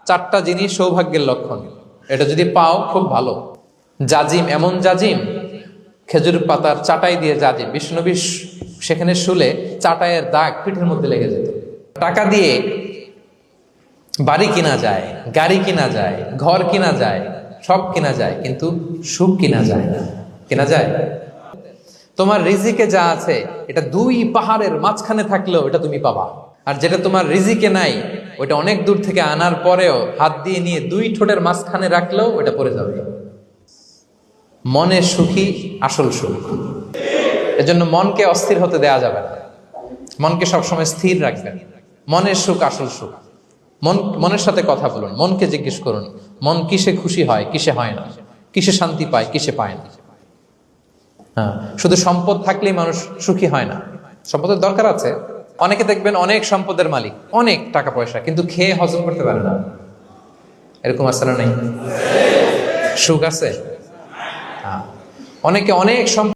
চারটা জিনিস সৌভাগ্যের লক্ষণ, এটা যদি পাও খুব ভালো। জাজিম, এমন জাজিম, খেজুর পাতার চাটাই দিয়ে জাজিম, বিষ্ণুনবী সেখানে শুলে চাটাইয়ের দাগ পিঠের মধ্যে লেগে যেত। টাকা দিয়ে বাড়ি কিনা যায়, গাড়ি কিনা যায়, ঘর কিনা যায়, সব কিনা যায়, কিন্তু সুখ কিনা যায় না। কিনা যায়? তোমার রিজিকে যা আছে এটা দুই পাহাড়ের মাঝখানে থাকলেও এটা তুমি পাবা। আর যেটা তোমার রিজিকে নাই ওটা অনেক দূর থেকে আনার পরেও হাত দিয়ে নিয়ে দুই ঠোঁটের মাঝখানে রাখলেও ওটা পড়ে যাবে। মনে সুখী আসল সুখ। এজন্য মনকে অস্থির হতে দেয়া যাবে না, মনকে সবসময় স্থির রাখবেন। মনের সুখ আসল সুখ। মনের সাথে কথা বলুন, মনকে জিজ্ঞেস করুন মন কিসে খুশি হয়, কিসে হয় না, কিসে শান্তি পায়, কিসে পায় না। হ্যাঁ, শুধু সম্পদ থাকলেই মানুষ সুখী হয় না, সম্পদের দরকার আছে। অনেকে দেখবেন অনেক সম্পদের মালিক, অনেক টাকা পয়সা, কিন্তু খেয়ে হজম করতে পারে না। এরকম আছে না? নাই? সুখ আছে? অনেকে অনেক সম্পদ